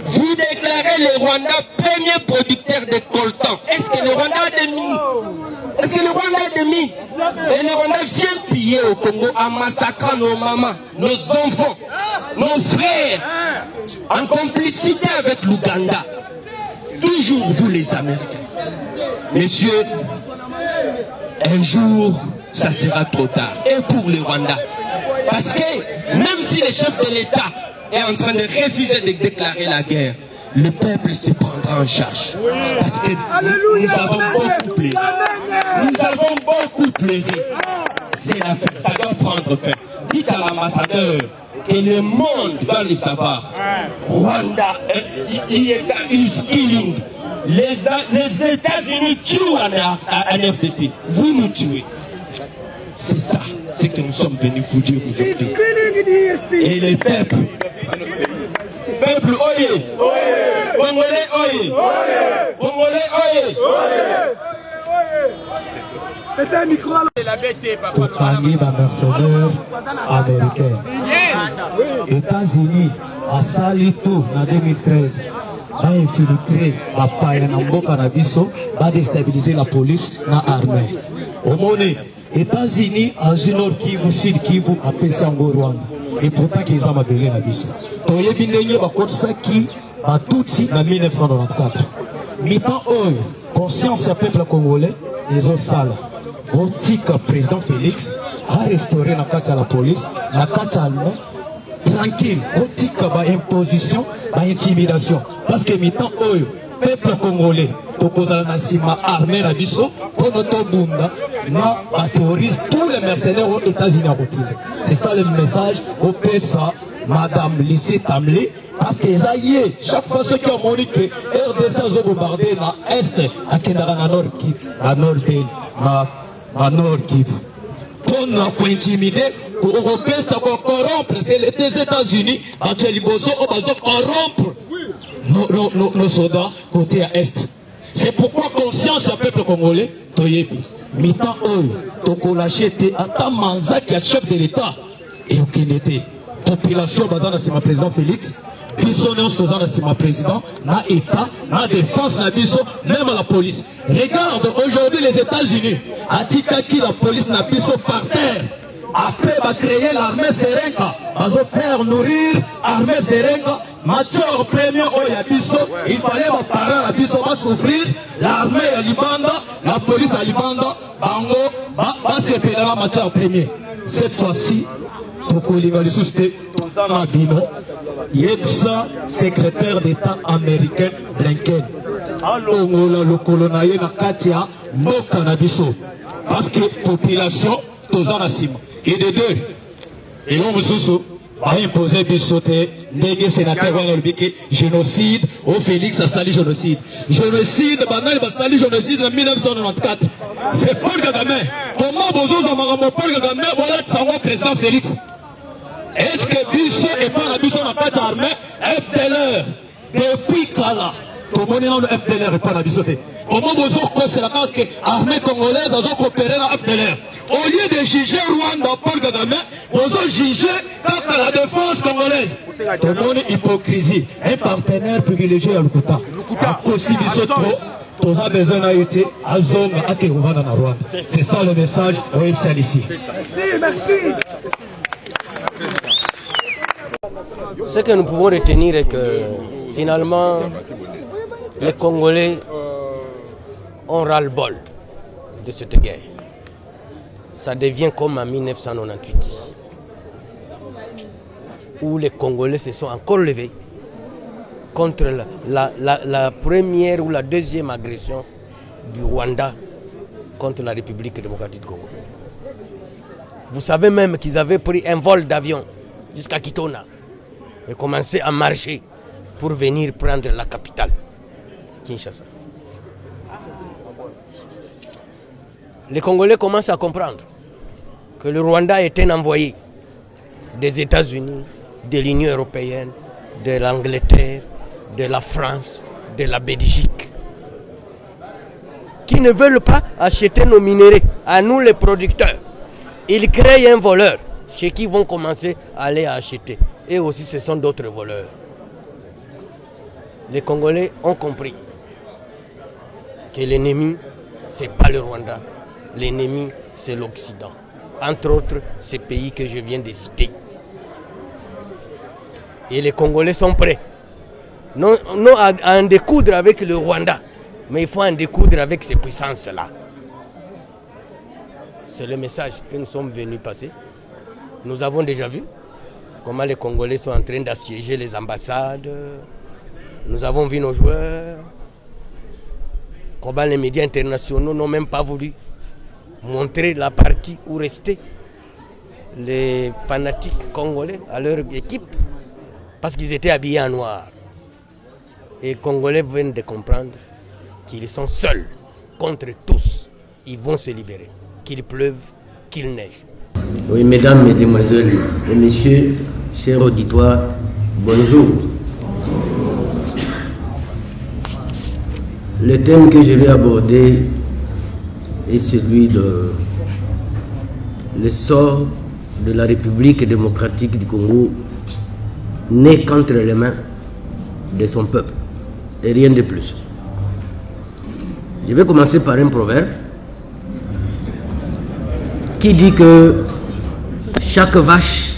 Speaker 5: Vous déclarez le Rwanda premier producteur de coltan. Est-ce que le Rwanda a des mines? Est-ce que le Rwanda a des mines? Et le Rwanda vient piller au Congo en massacrant nos mamans, nos enfants, nos frères, en complicité avec l'Ouganda. Toujours vous les Américains. Messieurs, un jour, ça sera trop tard. Et pour le Rwanda. Parce que même si le chef de l'État est en train de refuser de déclarer la guerre, le peuple se prendra en charge. Parce que nous avons beaucoup pleuré. Nous avons beaucoup pleuré. C'est la fin. Ça doit prendre fin. Dites à l'ambassadeur que le monde doit le savoir. Rwanda is killing. Les États-Unis tuent en RDC. Vous nous tuez. C'est ça, c'est que nous sommes venus vous dire aujourd'hui. Et les peuples, oyez, Congolais, oyez, Congolais, oyez.
Speaker 6: Parmi les mercenaires américains, États-Unis a sali tout en 2013. A infiltré la paille na mboka na biso, a déstabilisé la police na armée. Au monnaie, États-Unis à Nord Kivu, Sud Kivu, à Pessango, Rwanda. Et pourtant qu'ils ont mabélé la biso. Toye bindenye bakotsa ki batutsi en 1994. Mitan oyo, conscience du peuple congolais, les autres salles. Otika président Félix a restauré la carte à la police, la carte à l'allemand, tranquille. Otika ba imposition, ba intimidation. Parce que mitan oyo, peuple congolais, tokozala na sima armée na biso, pour notre bunda, na terroriste, tous les mercenaires aux États-Unis à retirer. C'est ça le message au PSA, Madame Lissé Tamlé, parce que chaque fois ceux qui ont montré que RDC ont bombardé na Est, à Kendara na Nord Kivu, na Nord Kivu, na Nord Kivu. Pour intimider, pour Européens, ça va corrompre, c'est les États-Unis, à Tcheliboso, on va corrompre nos soldats côté à Est. C'est pourquoi conscience du peuple congolais, Toyebi, Mitan Oyo, Tokolaché, Ata Manza qui est chef de l'État, et aucun été. Population, Bazana, c'est ma président Félix, Bissonneau, c'est ma président, na État, na défense, na biso, même la police. Regarde, aujourd'hui, les États-Unis, Atikaki, la police, na biso par terre. Après, va créer l'armée Serenga. Va faire nourrir l'armée Serenga. Mature premier au Yabiso. Il fallait ma parents Yabiso va souffrir. L'armée à Libanda, la police à Libanda, Bango, va se faire la matière premier. Cette fois-ci, Tokolinga Lissuste, Tozana Bino, Yepsa, secrétaire d'État américain Blinken. Alongola le colonel na Katia, Moka Nabiso. Parce que population, Tozana Sima. Et de deux, et l'on vous va imposer Bissoté, Ndege sénateur Wangalbiki, génocide, au Félix a sali génocide. Génocide, banal, va sali génocide en 1994. C'est Paul Kagame. Comment vous avez Paul Kagame, voilà le président Félix. Est-ce que Bisso et pas la Bisso n'a pas d'armée FDLR depuis Kala? Comment on est le FDLR et pas la Bisso? Comment vous avez la marque armée congolaise a coopéré dans FDLR? Au lieu de juger Rwanda, Paul Kagame, vous avez jugé la défense congolaise. Tout le monde est hypocrisie. Un partenaire privilégié à Lukuta. Aussi Bisso tous a besoin d'être à zone à Kérouva dans la Rwanda. C'est ça le message OFCL ici.
Speaker 7: Merci. Ce que nous pouvons retenir est que finalement, les Congolais ont ras-le-bol de cette guerre. Ça devient comme en 1998, où les Congolais se sont encore levés contre la première ou la deuxième agression du Rwanda contre la République démocratique du Congo. Vous savez même qu'ils avaient pris un vol d'avion jusqu'à Kitona et commencé à marcher pour venir prendre la capitale, Kinshasa. Les Congolais commencent à comprendre que le Rwanda est un envoyé des États-Unis, de l'Union européenne, de l'Angleterre, de la France, de la Belgique, qui ne veulent pas acheter nos minerais, à nous les producteurs. Ils créent un voleur chez qui vont commencer à aller acheter. Et aussi ce sont d'autres voleurs. Les Congolais ont compris que l'ennemi, ce n'est pas le Rwanda. L'ennemi, c'est l'Occident. Entre autres, ces pays que je viens de citer. Et les Congolais sont prêts. Non à en découdre avec le Rwanda, mais il faut en découdre avec ces puissances-là. C'est le message que nous sommes venus passer. Nous avons déjà vu comment les Congolais sont en train d'assiéger les ambassades. Nous avons vu nos joueurs. Comment les médias internationaux n'ont même pas voulu montrer la partie où restaient les fanatiques congolais à leur équipe parce qu'ils étaient habillés en noir. Et les Congolais viennent de comprendre qu'ils sont seuls contre tous. Ils vont se libérer. Qu'il pleuve, qu'il neige.
Speaker 8: Oui, mesdames, mesdemoiselles et messieurs, chers auditoires, bonjour. Le thème que je vais aborder est celui de l'essor de la République démocratique du Congo, née qu'entre les mains de son peuple, et rien de plus. Je vais commencer par un proverbe qui dit que chaque vache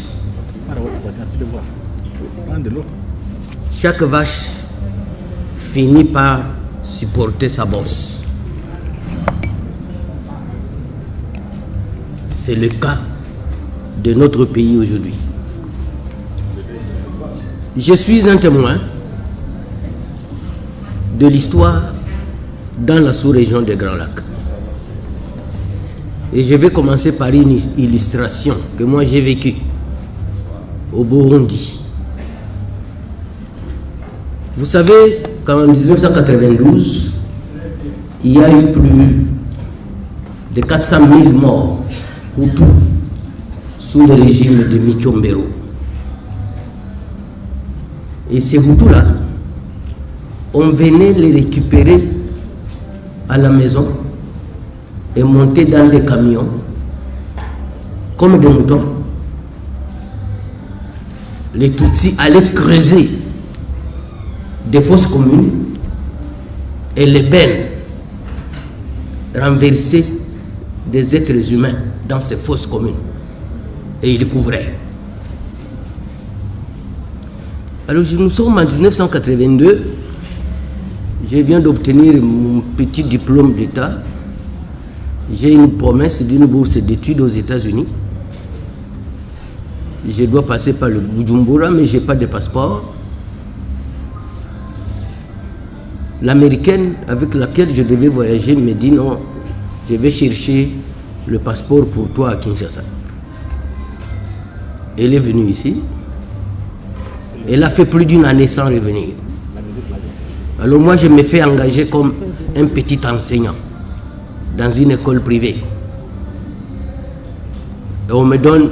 Speaker 8: finit par supporter sa bosse. C'est le cas de notre pays aujourd'hui. Je suis un témoin de l'histoire dans la sous-région des Grands Lacs. Et je vais commencer par une illustration que moi j'ai vécue au Burundi. Vous savez qu'en 1992, il y a eu plus de 400 000 morts Hutus sous le régime de Micombero. Et ces Hutus-là, on venait les récupérer à la maison et monter dans des camions comme des moutons. Les Tutsis allaient creuser des fosses communes et les bennes renverser des êtres humains dans ces fosses communes. et il découvrait. Alors nous sommes en 1982, je viens d'obtenir mon petit diplôme d'État. J'ai une promesse d'une bourse d'études aux États-Unis. Je dois passer par le Bujumbura, mais je n'ai pas de passeport. L'américaine avec laquelle je devais voyager me dit non, je vais chercher le passeport pour toi à Kinshasa. Elle est venue ici. Elle a fait plus d'une année sans revenir. Alors moi, je me fais engager comme un petit enseignant dans une école privée. Et on me donne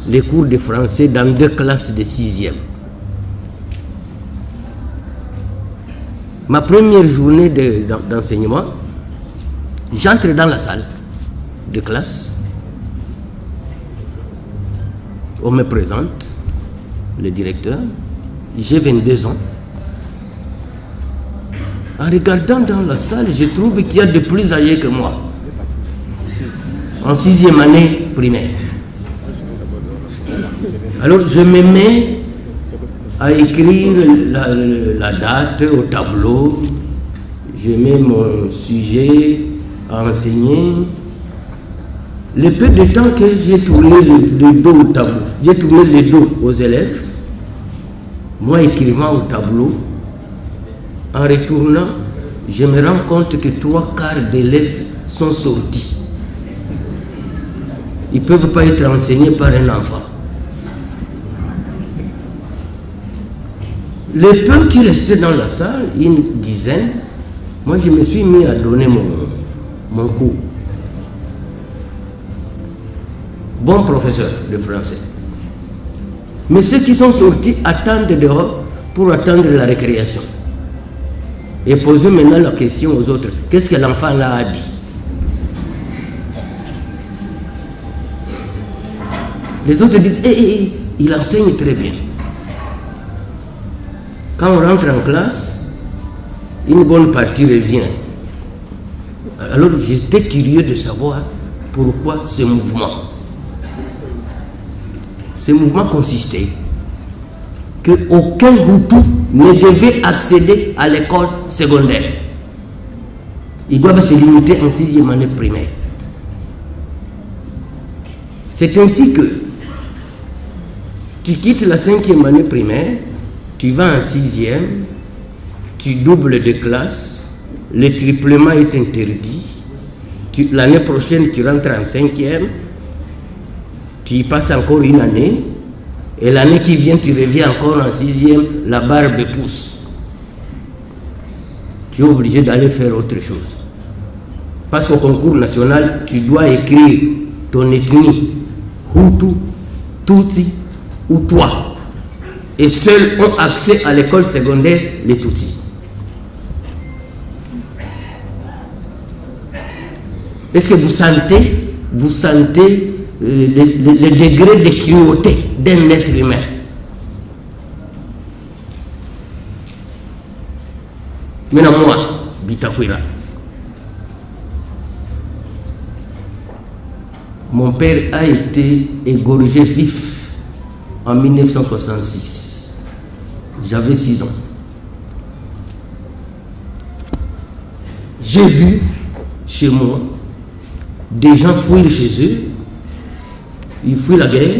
Speaker 8: les cours de français dans 2 classes de 6e. Ma première journée d'enseignement, j'entre dans la salle de classe. On me présente le directeur. J'ai 22 ans. En regardant dans la salle, je trouve qu'il y a de plus âgés que moi. En 6e année primaire. Alors je me mets à écrire la date au tableau. Je mets mon sujet à enseigner. Le peu de temps que j'ai tourné le dos au tableau, j'ai tourné le dos aux élèves, moi écrivant au tableau, en retournant, je me rends compte que 3/4 d'élèves sont sortis. Ils ne peuvent pas être enseignés par un enfant. Les peu qui restaient dans la salle, une dizaine, moi je me suis mis à donner mon cours. Bon professeur de français. Mais ceux qui sont sortis attendent dehors pour attendre la récréation. Et poser maintenant la question aux autres. Qu'est-ce que l'enfant là a dit? Les autres disent, il enseigne très bien. Quand on rentre en classe, une bonne partie revient. Alors j'étais curieux de savoir pourquoi ce mouvement. Ce mouvement consistait qu'aucun Hutu ne devait accéder à l'école secondaire. Ils doivent se limiter en 6e année primaire. C'est ainsi que tu quittes la 5e année primaire, tu vas en 6e, tu doubles de classe, le triplement est interdit, l'année prochaine tu rentres en 5e, tu y passes encore une année, et l'année qui vient, tu reviens encore en 6e, la barbe pousse. Tu es obligé d'aller faire autre chose. Parce qu'au concours national, tu dois écrire ton ethnie, Hutu, Tutsi ou toi. Et seuls ont accès à l'école secondaire les Tutsis. Est-ce que vous sentez le degré de cruauté d'un être humain? Maintenant moi, Bitakwira, mon père a été égorgé vif en 1966. J'avais 6 ans. J'ai vu chez moi des gens fuir chez eux. Ils fuient la guerre,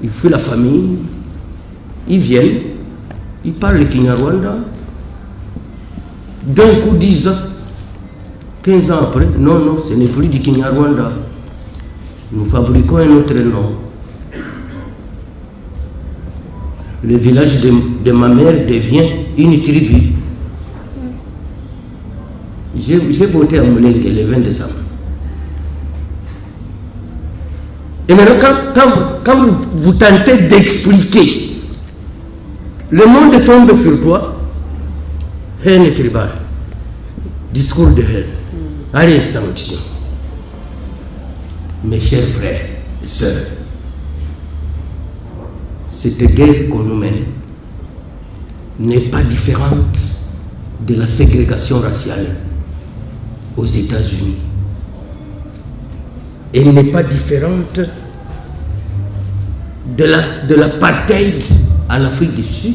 Speaker 8: ils fuient la famille, ils viennent, ils parlent le Kinyarwanda. D'un coup, 10 ans, 15 ans après, non, ce n'est plus du Kinyarwanda. Nous fabriquons un autre nom. Le village de ma mère devient une tribu. J'ai voté à Moulengue le 20 décembre. Et maintenant, quand vous tentez d'expliquer, le monde tombe sur toi, haine tribale, discours de haine, allez, sanction. Mes chers frères et sœurs, cette guerre qu'on nous mène n'est pas différente de la ségrégation raciale aux États-Unis. Elle n'est pas différente de l'apartheid en Afrique du Sud,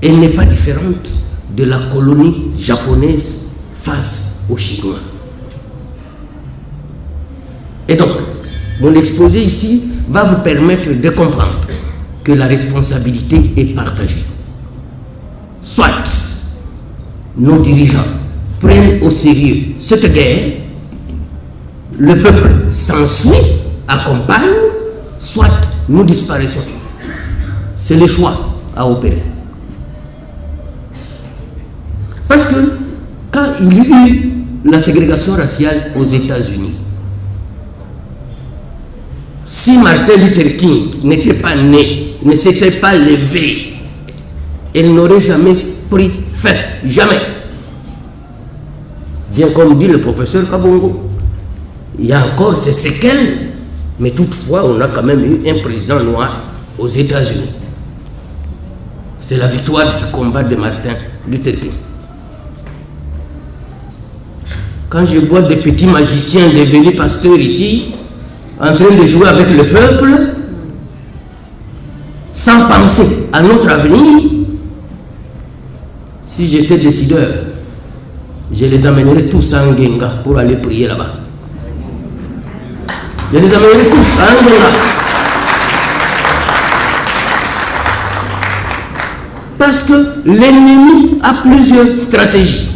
Speaker 8: elle n'est pas différente de la colonie japonaise face aux Chinois. Et donc, mon exposé ici va vous permettre de comprendre que la responsabilité est partagée. Soit nos dirigeants prennent au sérieux cette guerre, le peuple s'ensuit, accompagne, soit nous disparaissons. C'est le choix à opérer. Parce que quand il y a eu la ségrégation raciale aux États-Unis, si Martin Luther King n'était pas né, ne s'était pas levé, elle n'aurait jamais pris fin. Jamais. Bien comme dit le professeur Kabongo, il y a encore ces séquelles, mais toutefois on a quand même eu un président noir aux États-Unis. C'est la victoire du combat de Martin Luther King. Quand je vois des petits magiciens devenus pasteurs ici, en train de jouer avec le peuple, sans penser à notre avenir, si j'étais décideur, je les amènerais tous à Ngenga pour aller prier là-bas. Je les amènerais tous à Ngenga. Parce que l'ennemi a plusieurs stratégies.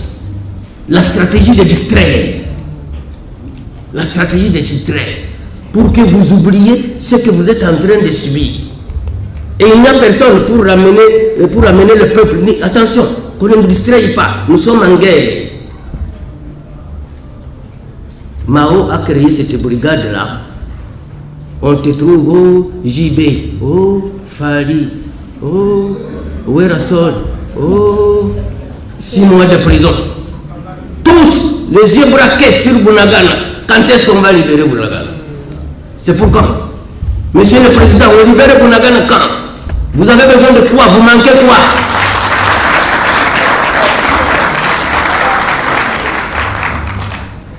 Speaker 8: La stratégie de distraire. La stratégie de distraire. Pour que vous oubliez ce que vous êtes en train de subir. Et il n'y a personne pour amener le peuple. Attention, qu'on ne nous distraie pas. Nous sommes en guerre. Mao a créé cette brigade-là. On te trouve au JB, au Fali, au Werason, au 6 mois de prison. Tous les yeux braqués sur Bunagana. Quand est-ce qu'on va libérer Bunagana? C'est pour quand? Monsieur le Président, on libère Bunagana quand? Vous avez besoin de quoi? Vous manquez quoi?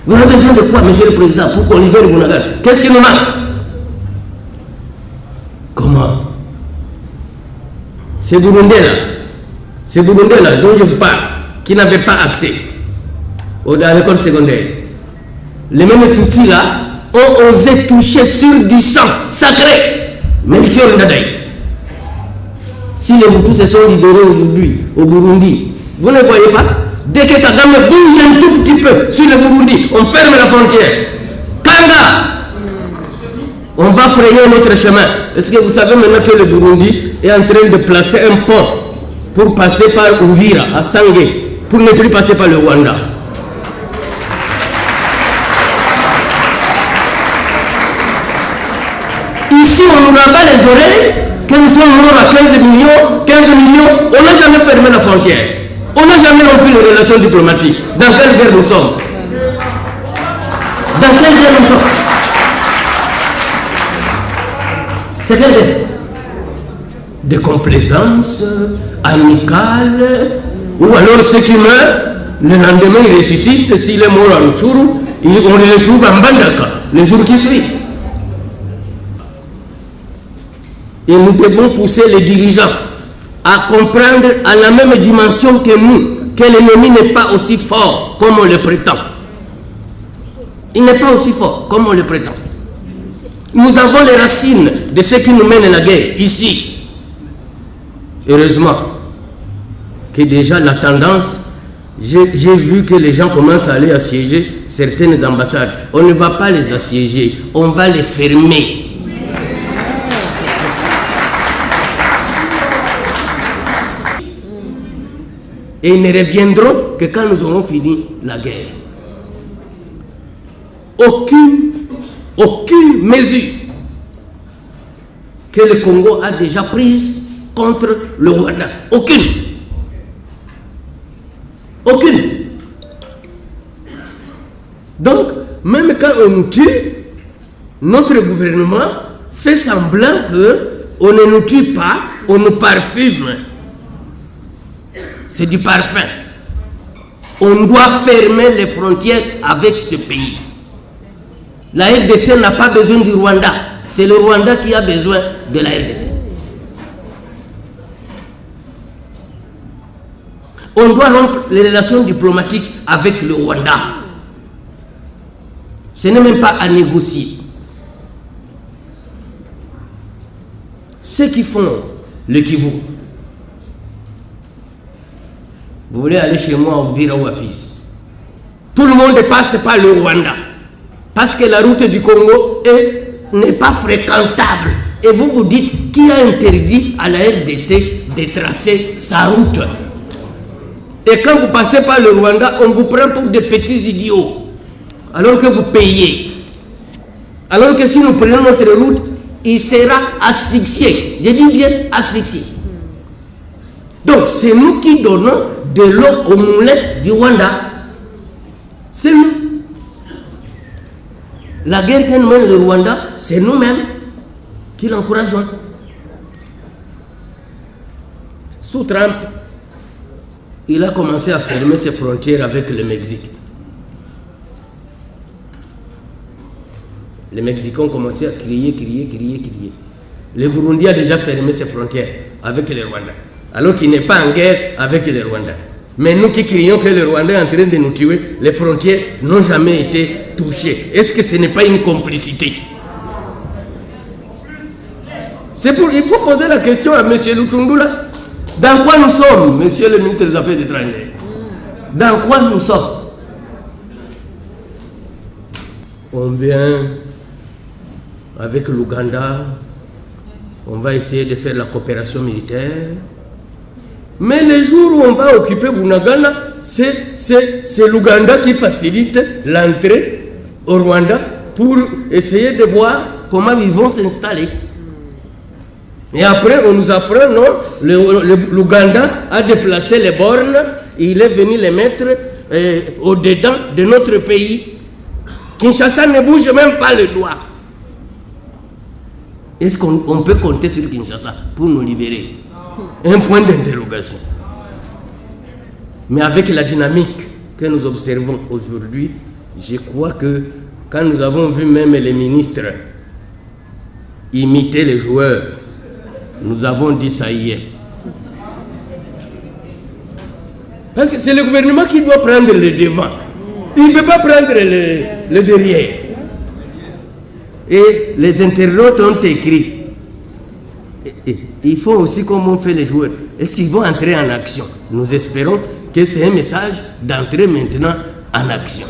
Speaker 8: Vous avez besoin de quoi, Monsieur le Président, pour qu'on libère Bunagana? Qu'est-ce qui nous manque? Comment? Ces Burundais-là dont je vous parle, qui n'avaient pas accès à l'école secondaire, les mêmes Tutsis-là ont osé toucher sur du sang sacré, Melchior Ndadaye. Si les Hutus se sont libérés aujourd'hui au Burundi, vous ne voyez pas? Dès que Kagame bouge un tout petit peu sur le Burundi, on ferme la frontière. Kanga! On va frayer notre chemin. Est-ce que vous savez maintenant que le Burundi est en train de placer un pont pour passer par Uvira, à Sangé, pour ne plus passer par le Rwanda? Ici, on nous rabat les oreilles, que nous sommes morts à 15 millions, on n'a jamais fermé la frontière. On n'a jamais rompu les relations diplomatiques. Dans quelle guerre nous sommes? Dans quelle guerre nous sommes? C'est quelle guerre? De complaisance amicale, ou alors ceux qui meurent, le lendemain ils ressuscitent, s'il est mort à Rutshuru, on les retrouve en Bandaka, le jour qui suit. Et nous devons pousser les dirigeants à comprendre à la même dimension que nous, que l'ennemi n'est pas aussi fort comme on le prétend. Il n'est pas aussi fort comme on le prétend. Nous avons les racines de ce qui nous mène la guerre, ici. Heureusement que déjà la tendance, j'ai vu que les gens commencent à aller assiéger certaines ambassades. On ne va pas les assiéger, on va les fermer. Et ils ne reviendront que quand nous aurons fini la guerre. Aucune mesure que le Congo a déjà prise contre le Rwanda. Aucune. Donc, même quand on nous tue, notre gouvernement fait semblant qu'on ne nous tue pas, on nous parfume. C'est du parfum. On doit fermer les frontières avec ce pays. La RDC n'a pas besoin du Rwanda. C'est le Rwanda qui a besoin de la RDC. On doit rompre les relations diplomatiques avec le Rwanda. Ce n'est même pas à négocier. Ceux qui font le Kivu, vous voulez aller chez moi au Vira ou à Fizi, tout le monde passe par le Rwanda parce que la route du Congo n'est pas fréquentable. Et vous vous dites qui a interdit à la RDC de tracer sa route. Et quand vous passez par le Rwanda, on vous prend pour des petits idiots alors que vous payez. Alors que si nous prenons notre route, il sera asphyxié. Je dis bien asphyxié. Donc c'est nous qui donnons de l'eau au moulin du Rwanda. C'est nous. La guerre que nous mène le Rwanda, c'est nous-mêmes qui l'encourageons. Sous Trump, il a commencé à fermer ses frontières avec le Mexique. Les Mexicains ont commencé à crier. Le Burundi a déjà fermé ses frontières avec le Rwanda, alors qu'il n'est pas en guerre avec le Rwanda. Mais nous qui crions que le Rwanda est en train de nous tuer, les frontières n'ont jamais été touchées. Est-ce que ce n'est pas une complicité? Il faut poser la question à M. Lutundula. Dans quoi nous sommes, monsieur le ministre des Affaires étrangères? Dans quoi nous sommes? On vient avec l'Ouganda, on va essayer de faire la coopération militaire. Mais les jours où on va occuper Bunagana, c'est l'Ouganda qui facilite l'entrée au Rwanda pour essayer de voir comment ils vont s'installer. Et après, on nous apprend, non, l'Ouganda a déplacé les bornes, il est venu les mettre au-dedans de notre pays. Kinshasa ne bouge même pas le doigt. Est-ce qu'on peut compter sur Kinshasa pour nous libérer? Un point d'interrogation. Mais avec la dynamique que nous observons aujourd'hui, je crois que quand nous avons vu même les ministres imiter les joueurs, nous avons dit ça y est. Parce que c'est le gouvernement qui doit prendre le devant. Il ne peut pas prendre le derrière. Et les internautes ont écrit. Il faut aussi comme on fait les joueurs. Est-ce qu'ils vont entrer en action? Nous espérons que c'est un message d'entrer maintenant en action.